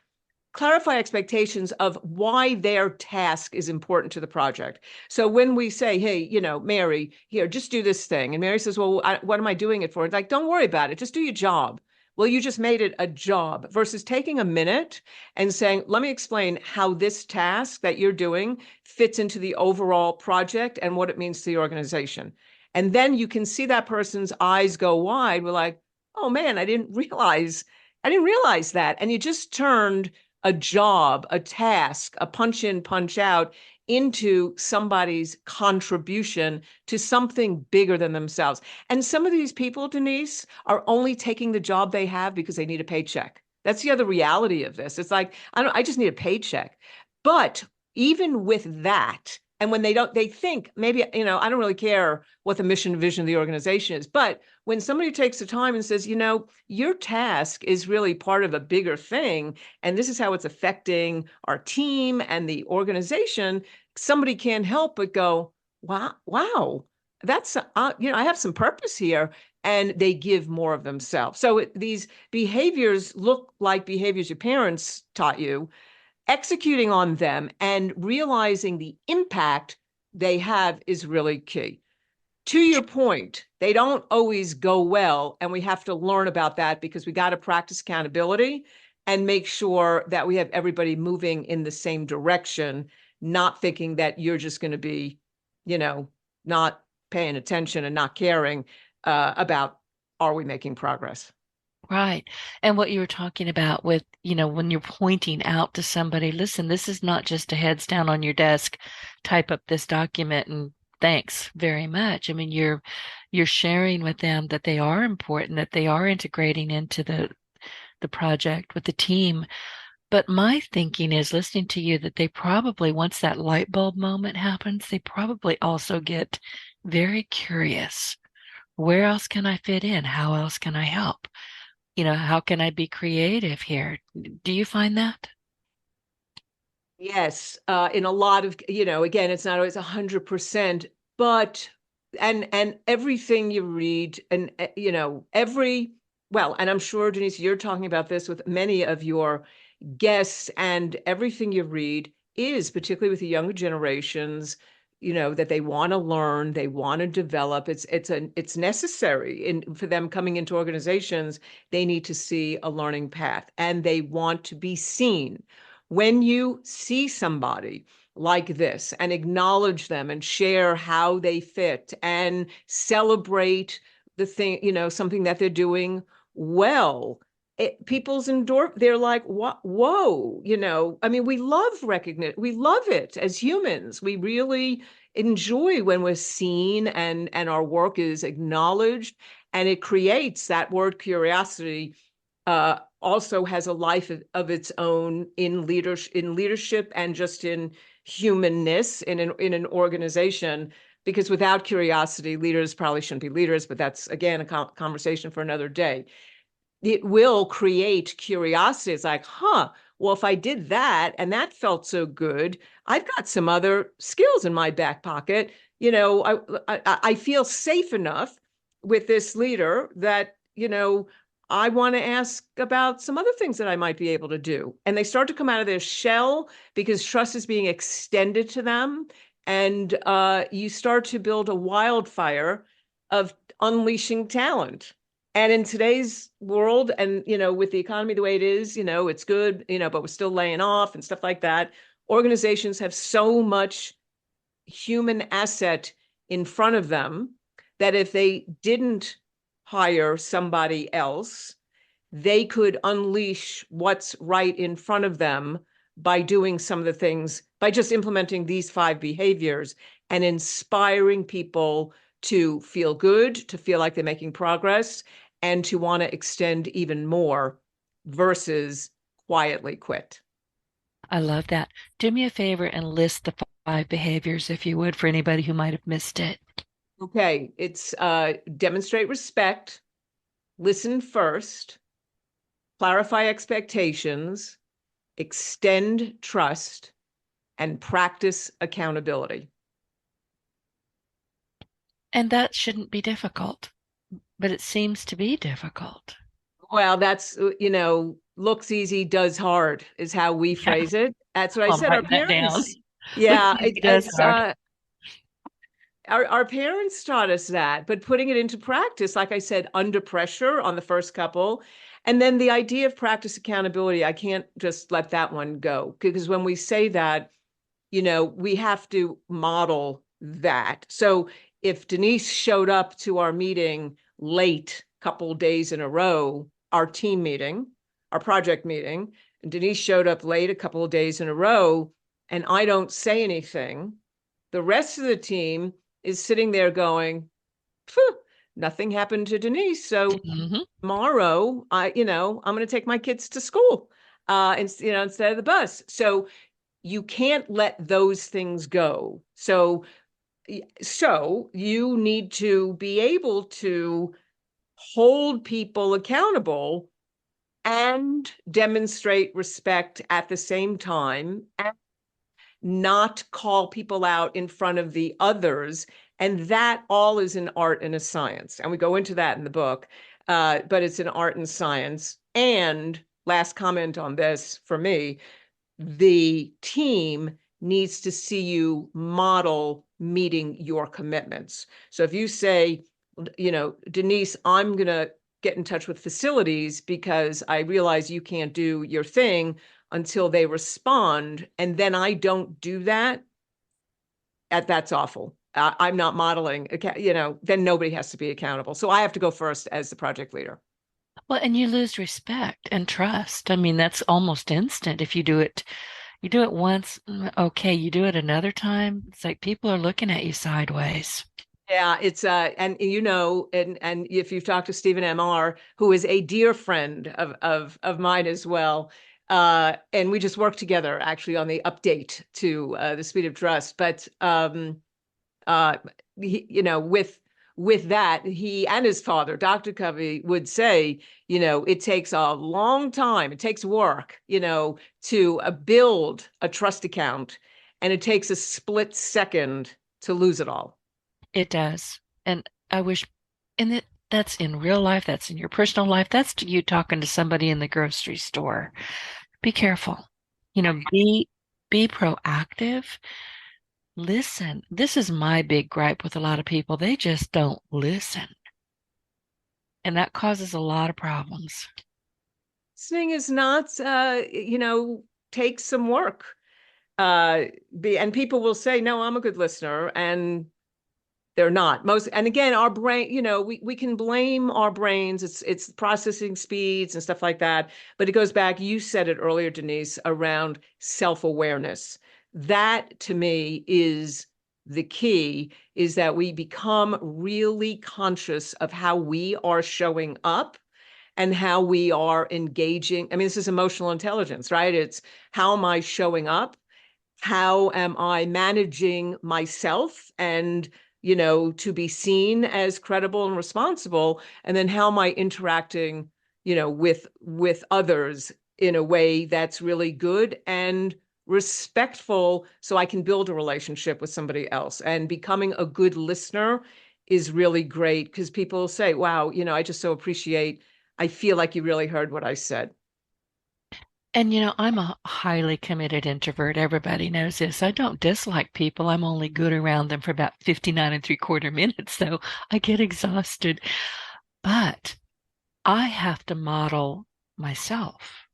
Clarify expectations of why their task is important to the project. So when we say, hey, Mary, here, just do this thing. And Mary says, well, what am I doing it for? It's like, don't worry about it. Just do your job. Well, you just made it a job versus taking a minute and saying, let me explain how this task that you're doing fits into the overall project and what it means to the organization. And then you can see that person's eyes go wide. We're like, oh man, I didn't realize that. And you just turned a job, a task, a punch in, punch out into somebody's contribution to something bigger than themselves. And some of these people, Denise, are only taking the job they have because they need a paycheck. That's the other reality of this. It's like, I just need a paycheck. But even with that, and when they think maybe, I don't really care what the mission vision of the organization is. But when somebody takes the time and says, your task is really part of a bigger thing, and this is how it's affecting our team and the organization, somebody can't help but go, wow, that's, I have some purpose here. And they give more of themselves. So these behaviors look like behaviors your parents taught you. Executing on them and realizing the impact they have is really key. To your point, they don't always go well, and we have to learn about that because we got to practice accountability and make sure that we have everybody moving in the same direction, not thinking that you're just going to be, not paying attention and not caring about, are we making progress? Right. And what you were talking about with, when you're pointing out to somebody, listen, this is not just a heads down on your desk, type up this document and thanks very much. I mean, you're sharing with them that they are important, that they are integrating into the project with the team. But my thinking is listening to you that they probably, once that light bulb moment happens, they probably also get very curious. Where else can I fit in? How else can I help? How can I be creative here? Do you find that? Yes, in a lot of, again, it's not always 100%, but and everything you read and and I'm sure, Denise, you're talking about this with many of your guests, and everything you read is, particularly with the younger generations, that they want to learn, they want to develop. It's necessary for them coming into organizations. They need to see a learning path, and they want to be seen. When you see somebody like this and acknowledge them and share how they fit and celebrate the thing, something that they're doing well, people's they're like, what? Whoa, I mean, we love recognition. We love it as humans. We really enjoy when we're seen and our work is acknowledged, and it creates that word curiosity. Also has a life of its own in leadership and just in humanness in an organization. Because without curiosity, leaders probably shouldn't be leaders, but that's, again, a conversation for another day. It will create curiosity. It's like, well, if I did that and that felt so good, I've got some other skills in my back pocket. I feel safe enough with this leader that, I want to ask about some other things that I might be able to do. And they start to come out of their shell because trust is being extended to them. And you start to build a wildfire of unleashing talent. And in today's world, and, with the economy the way it is, it's good, but we're still laying off and stuff like that. Organizations have so much human asset in front of them that if they didn't hire somebody else, they could unleash what's right in front of them by doing some of the things, by just implementing these 5 behaviors and inspiring people to feel good, to feel like they're making progress, and to want to extend even more versus quietly quit. I love that. Do me a favor and list the behaviors, if you would, for anybody who might have missed it. Okay, it's demonstrate respect, listen first, clarify expectations, extend trust, and practice accountability. And that shouldn't be difficult, but it seems to be difficult. Well, that's, looks easy, does hard is how we phrase it. That's what I I'm said. Our writing that down. parents, yeah, It does hard. Our parents taught us that, but putting it into practice, like I said, under pressure on the first couple. And then the idea of practice accountability, I can't just let that one go, because when we say that, we have to model that. So if Denise showed up to our meeting late, couple days in a row, our team meeting, our project meeting, and Denise showed up late a couple of days in a row, and I don't say anything, the rest of the team is sitting there going, nothing happened to Denise. So tomorrow, I'm going to take my kids to school, instead of the bus. So you can't let those things go. So you need to be able to hold people accountable and demonstrate respect at the same time, and not call people out in front of the others. And that all is an art and a science. And we go into that in the book, but it's an art and science. And last comment on this for me, the team needs to see you model meeting your commitments. So if you say, Denise, I'm going to get in touch with facilities because I realize you can't do your thing until they respond, and then I don't do that, that's awful. I'm not modeling, then nobody has to be accountable. So I have to go first as the project leader. Well, and you lose respect and trust. I mean, that's almost instant. If you do it once, okay. You do it another time, it's like people are looking at you sideways. Yeah, it's and and if you've talked to Stephen M.R., who is a dear friend of mine as well, and we just worked together actually on the update to the Speed of Trust. But with that, he and his father, Dr. Covey, would say, it takes a long time, it takes work, to build a trust account, and it takes a split second to lose it all. It does. And I wish, that's in real life, that's in your personal life, that's you talking to somebody in the grocery store. Be careful. Be proactive. Listen. This is my big gripe with a lot of people. They just don't listen. And that causes a lot of problems. Listening is not, takes some work. And people will say, no, I'm a good listener. And they're not. And again, our brain, we can blame our brains. It's processing speeds and stuff like that. But it goes back, you said it earlier, Denise, around self-awareness. That to me is the key, is that we become really conscious of how we are showing up and how we are engaging. I mean, this is emotional intelligence, right? It's how am I showing up? How am I managing myself and to be seen as credible and responsible? And then how am I interacting, with others in a way that's really good and respectful, so I can build a relationship with somebody else. And becoming a good listener is really great, because people say, wow, I just so appreciate, I feel like you really heard what I said. And I'm a highly committed introvert. Everybody knows this. I don't dislike people. I'm only good around them for about 59 3/4 minutes, so I get exhausted. But I have to model myself.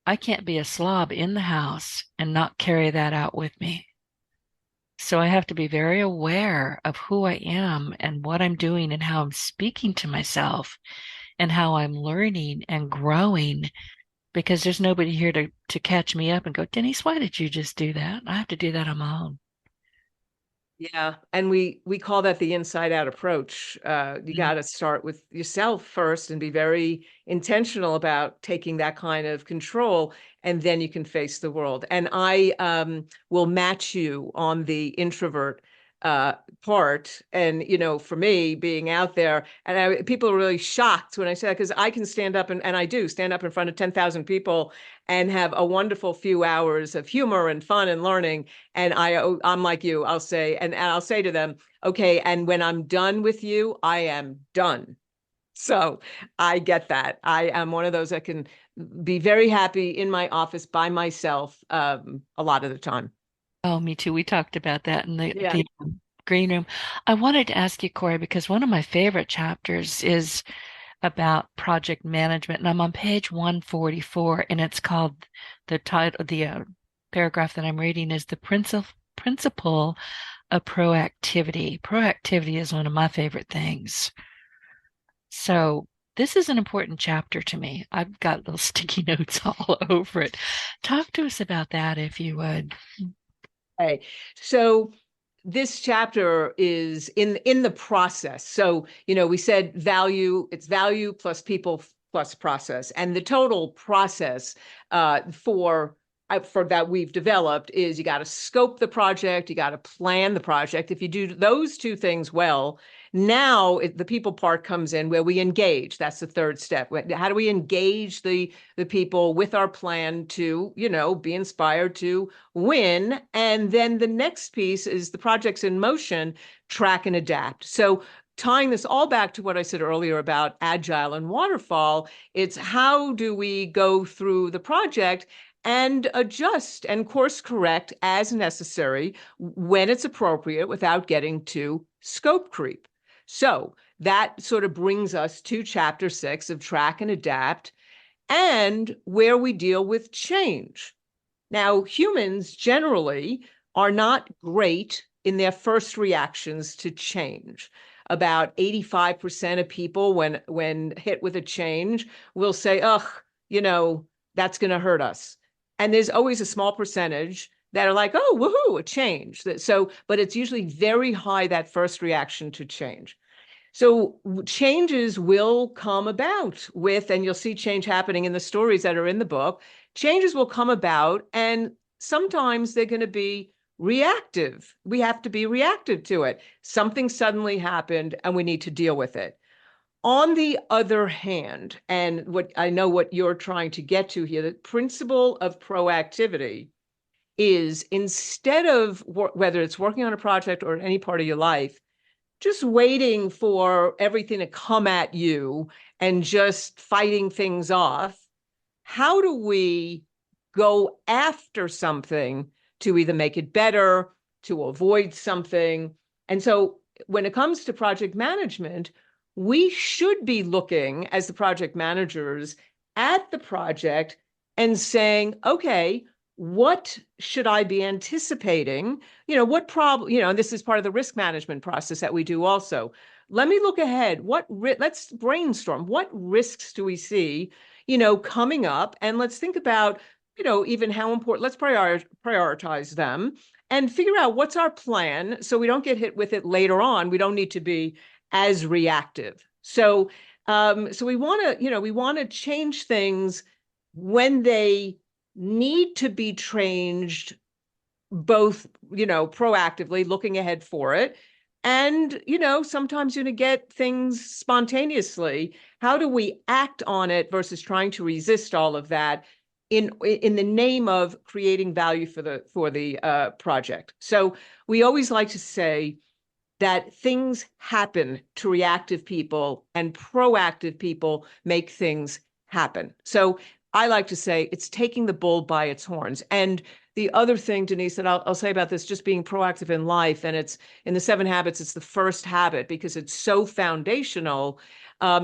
I can't be a slob in the house and not carry that out with me. So I have to be very aware of who I am and what I'm doing and how I'm speaking to myself and how I'm learning and growing, because there's nobody here to catch me up and go, Denise, why did you just do that? I have to do that on my own. Yeah, and we call that the inside out approach. You got to start with yourself first and be very intentional about taking that kind of control, and then you can face the world. And I will match you on the introvert part. And for me, being out there, and people are really shocked when I say that, because I can stand up and I do stand up in front of 10,000 people and have a wonderful few hours of humor and fun and learning. And I'm like you, I'll say, and I'll say to them, okay, and when I'm done with you, I am done. So I get that. I am one of those that can be very happy in my office by myself a lot of the time. Oh, me too. We talked about that in the, Yeah. the green room. I wanted to ask you, Kory, because one of my favorite chapters is about project management, and I'm on page 144, and it's called the title, the paragraph that I'm reading is the principle of proactivity. Proactivity is one of my favorite things. So this is an important chapter to me. I've got little sticky notes all over it. Talk to us about that, if you would. Okay. So this chapter is in the process. So, we said value, it's value plus people plus process. And the total process for that we've developed is you got to scope the project, you got to plan the project. If you do those two things well, now the people part comes in where we engage. That's the third step. How do we engage the people with our plan to, be inspired to win? And then the next piece is the project's in motion, track and adapt. So tying this all back to what I said earlier about Agile and Waterfall, it's how do we go through the project and adjust and course correct as necessary when it's appropriate without getting to scope creep. So that sort of brings us to chapter 6 of track and adapt, and where we deal with change. Now, humans generally are not great in their first reactions to change. About 85% of people, when hit with a change, will say, ugh, that's going to hurt us. And there's always a small percentage that are like, oh, woohoo, a change. But it's usually very high, that first reaction to change. So changes will come about and you'll see change happening in the stories that are in the book. Changes will come about, and sometimes they're going to be reactive. We have to be reactive to it. Something suddenly happened and we need to deal with it. On the other hand, and what I know what you're trying to get to here, the principle of proactivity is, instead of whether it's working on a project or any part of your life, just waiting for everything to come at you and just fighting things off, how do we go after something to either make it better, to avoid something? And so when it comes to project management, we should be looking as the project managers at the project and saying, okay, what should I be anticipating? What problem, and this is part of the risk management process that we do also. Let me look ahead. Let's brainstorm. What risks do we see, coming up? And let's think about, even how important, let's prioritize them and figure out what's our plan so we don't get hit with it later on. We don't need to be as reactive. So we want to change things when they need to be changed, both, proactively looking ahead for it. And, sometimes you're going to get things spontaneously. How do we act on it versus trying to resist all of that in the name of creating value for the project? So we always like to say that things happen to reactive people and proactive people make things happen. So I like to say it's taking the bull by its horns. And the other thing, Denise, that I'll say about this, just being proactive in life, and it's in the 7 habits, it's the first habit because it's so foundational,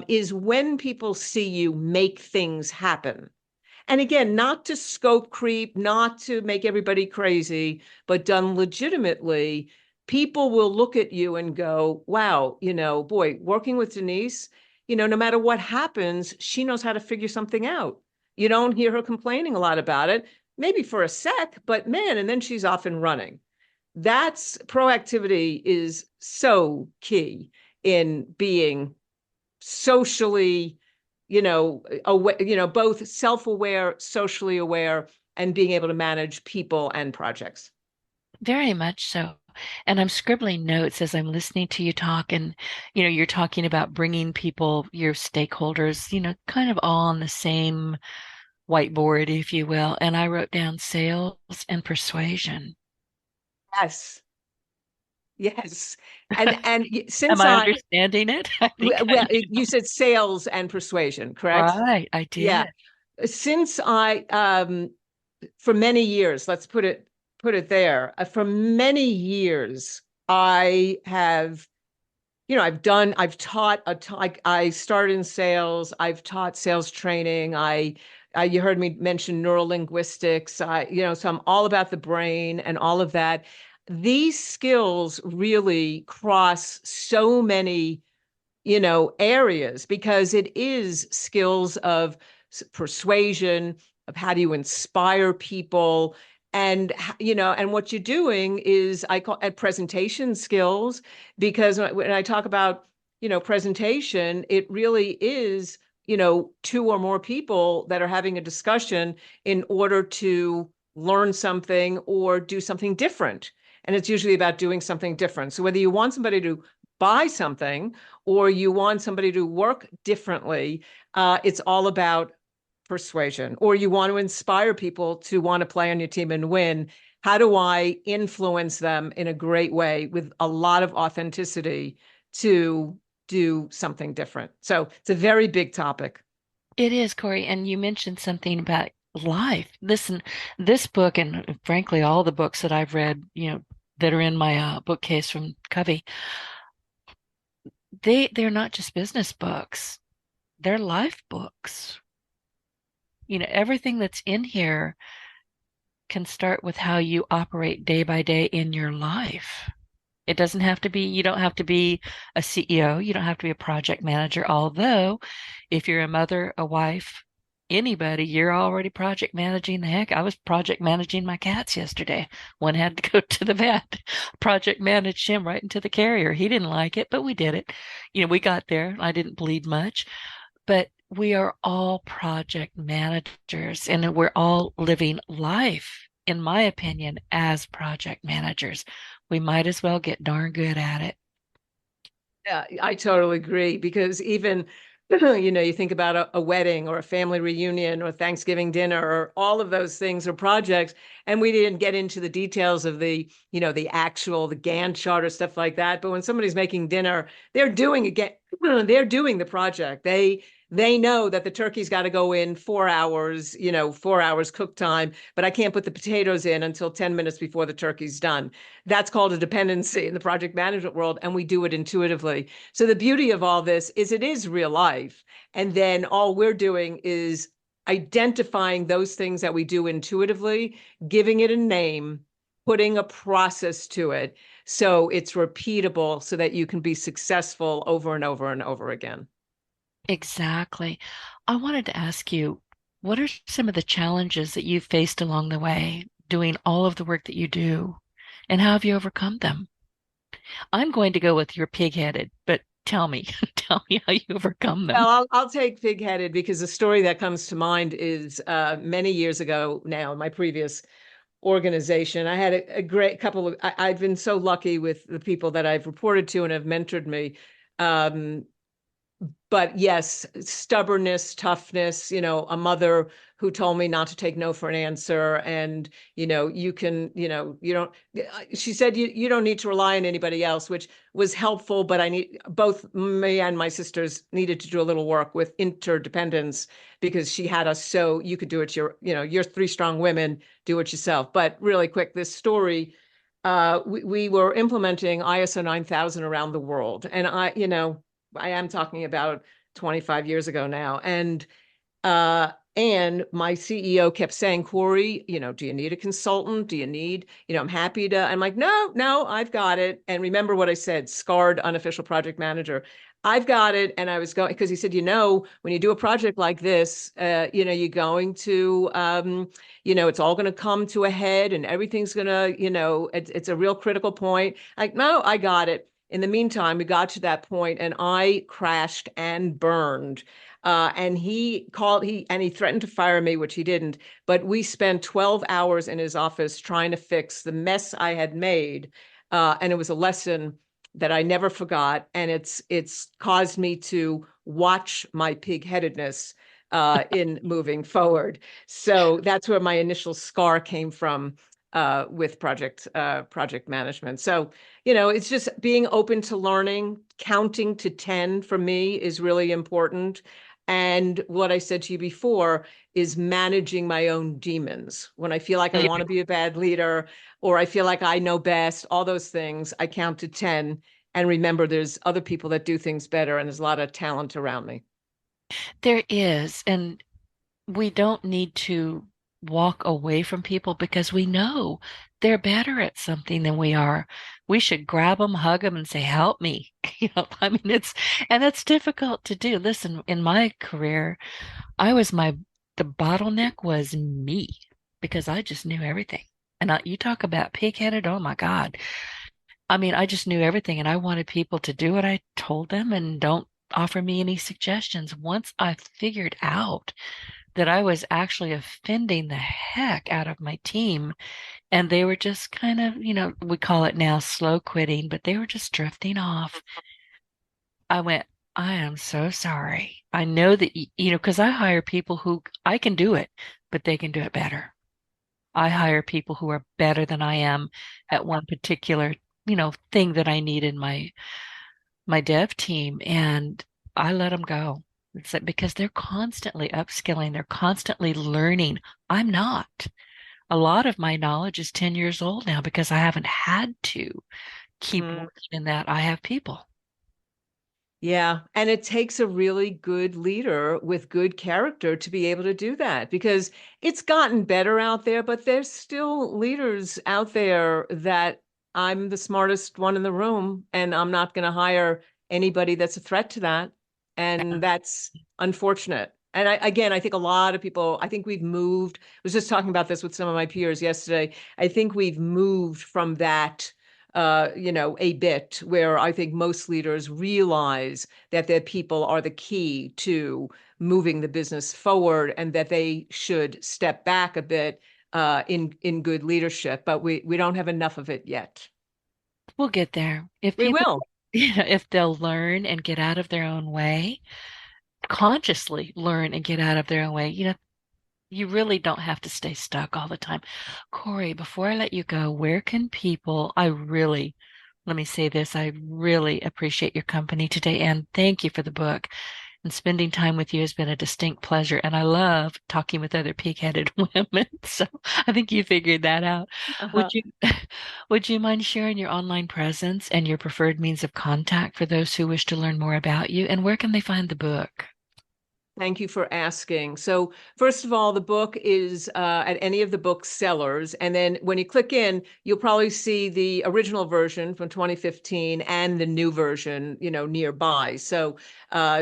is when people see you make things happen. And again, not to scope creep, not to make everybody crazy, but done legitimately, people will look at you and go, wow, boy, working with Denise, no matter what happens, she knows how to figure something out. You don't hear her complaining a lot about it, maybe for a sec, but man, and then she's off and running. that's proactivity is so key in being socially, aware, both self-aware, socially aware, and being able to manage people and projects. Very much so. And I'm scribbling notes as I'm listening to you talk. And, you're talking about bringing people, your stakeholders, kind of all on the same whiteboard, if you will. And I wrote down sales and persuasion. Yes. Yes. And Am since I understanding it? I think well, you said sales and persuasion, correct? right. I did. Yeah. Since for many years, let's put it there, for many years, I have, I've taught, I started in sales, I've taught sales training, you heard me mention neurolinguistics, so I'm all about the brain and all of that. These skills really cross so many, areas, because it is skills of persuasion, of how do you inspire people. And, and what you're doing is, I call it presentation skills, because when I talk about, presentation, it really is, two or more people that are having a discussion in order to learn something or do something different. And it's usually about doing something different. So whether you want somebody to buy something or you want somebody to work differently, it's all about persuasion. Or you want to inspire people to want to play on your team and win. How do I influence them in a great way with a lot of authenticity to do something different? So it's a very big topic. It is, Kory. And you mentioned something about life. Listen, this book, and frankly, all the books that I've read, that are in my bookcase from Covey, they're not just business books, they're life books. Everything that's in here can start with how you operate day by day in your life. It doesn't have to be, you don't have to be a CEO, you don't have to be a project manager, although if you're a mother, a wife, anybody, you're already project managing the heck. I was project managing my cats yesterday. One had to go to the vet. Project managed him right into the carrier. He didn't like it, but we did it. We got there. I didn't bleed much, but we are all project managers and we're all living life, in my opinion, as project managers. We might as well get darn good at it. Yeah, I totally agree, because even you think about a wedding or a family reunion or Thanksgiving dinner, or all of those things are projects. And we didn't get into the details of the the Gantt chart or stuff like that. But when somebody's making dinner, they're doing they're doing the project. They know that the turkey's got to go in 4 hours, 4 hours cook time, but I can't put the potatoes in until 10 minutes before the turkey's done. That's called a dependency in the project management world, and we do it intuitively. So the beauty of all this is it is real life. And then all we're doing is identifying those things that we do intuitively, giving it a name, putting a process to it, so it's repeatable, so that you can be successful over and over and over again. Exactly. I wanted to ask you, what are some of the challenges that you've faced along the way doing all of the work that you do, and how have you overcome them? I'm going to go with your pig-headed, but tell me, tell me how you overcome them. Well, I'll take pig-headed, because the story that comes to mind is many years ago now, in my previous organization. I had a great couple of, I've been so lucky with the people that I've reported to and have mentored me. But yes, stubbornness, toughness, a mother who told me not to take no for an answer. And, you can, you don't, she said, you don't need to rely on anybody else, which was helpful. But both me and my sisters needed to do a little work with interdependence, because she had us, so you could do it. You're three strong women, do it yourself. But really quick, this story, we were implementing ISO 9000 around the world. And I am talking about 25 years ago now. And my CEO kept saying, Kory, do you need a consultant? Do you need, I'm happy to, I'm like, no, I've got it. And remember what I said, scarred unofficial project manager. I've got it. And I was going because he said, when you do a project like this, you're going to, it's all going to come to a head and everything's going to, it's a real critical point. Like, no, I got it. In the meantime, we got to that point and I crashed and burned. And he threatened to fire me, which he didn't. But we spent 12 hours in his office trying to fix the mess I had made. And it was a lesson that I never forgot. And it's caused me to watch my pig-headedness in moving forward. So that's where my initial scar came from with project management. So, it's just being open to learning. Counting to 10 for me is really important. And what I said to you before is managing my own demons. When I feel like I want to be a bad leader or I feel like I know best, all those things, I count to 10 and remember there's other people that do things better and there's a lot of talent around me. There is, and we don't need to walk away from people because we know they're better at something than we are. We should grab them, hug them, and say, help me. I mean, that's difficult to do. Listen, in my career, the bottleneck was me because I just knew everything. And you talk about pig-headed, oh my God. I mean, I just knew everything and I wanted people to do what I told them and don't offer me any suggestions. Once I figured out that I was actually offending the heck out of my team, and they were just kind of, we call it now slow quitting, but they were just drifting off. I went, I am so sorry. I know that, because I hire people who I can do it, but they can do it better. I hire people who are better than I am at one particular, thing that I need in my dev team, and I let them go. It's like, because they're constantly upskilling, they're constantly learning. I'm not. A lot of my knowledge is 10 years old now because I haven't had to keep working in that. I have people. Yeah. And it takes a really good leader with good character to be able to do that because it's gotten better out there, but there's still leaders out there that I'm the smartest one in the room and I'm not going to hire anybody that's a threat to that. And that's unfortunate. And I think a lot of people, I think we've moved, I was just talking about this with some of my peers yesterday. I think we've moved from that a bit where I think most leaders realize that their people are the key to moving the business forward and that they should step back a bit in good leadership. But we don't have enough of it yet. We'll get there. We will. If they'll learn and get out of their own way, consciously learn and get out of their own way, you really don't have to stay stuck all the time. Kory, before I let you go, where can people, let me say this, I really appreciate your company today and thank you for the book. And spending time with you has been a distinct pleasure. And I love talking with other pig-headed women. So I think you figured that out. Would you mind sharing your online presence and your preferred means of contact for those who wish to learn more about you? And where can they find the book? Thank you for asking. So first of all, the book is at any of the booksellers. And then when you click in, you'll probably see the original version from 2015 and the new version, nearby. So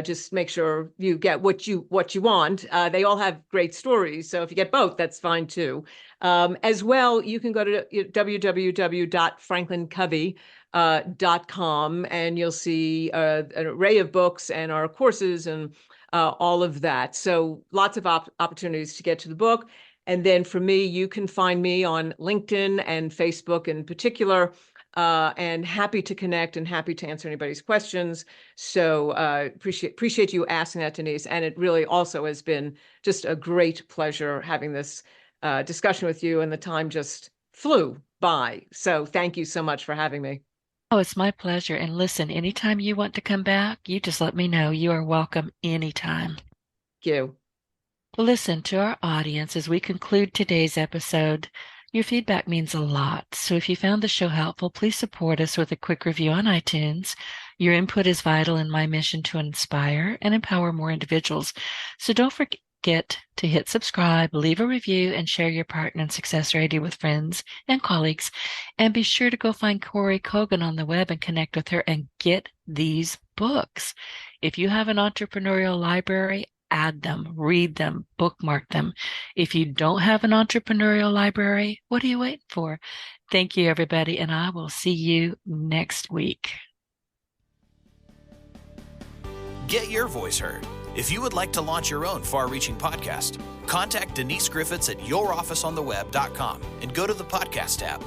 just make sure you get what you want. They all have great stories. So if you get both, that's fine too. As well, you can go to www.franklincovey.com and you'll see an array of books and our courses and all of that. So lots of opportunities to get to the book. And then for me, you can find me on LinkedIn and Facebook in particular, and happy to connect and happy to answer anybody's questions. So appreciate you asking that, Denise. And it really also has been just a great pleasure having this discussion with you, and the time just flew by. So thank you so much for having me. Oh, it's my pleasure. And listen, anytime you want to come back, you just let me know. You are welcome anytime. Thank you. Listen, to our audience, as we conclude today's episode, your feedback means a lot. So if you found the show helpful, please support us with a quick review on iTunes. Your input is vital in my mission to inspire and empower more individuals. So don't forget forget to hit subscribe, leave a review, and share your Partner in Success Radio with friends and colleagues. And be sure to go find Kory Kogon on the web and connect with her and get these books. If you have an entrepreneurial library, add them, read them, bookmark them. If you don't have an entrepreneurial library, what are you waiting for? Thank you, everybody, and I will see you next week. Get your voice heard. If you would like to launch your own far-reaching podcast, contact Denise Griffitts at yourofficeontheweb.com and go to the podcast tab.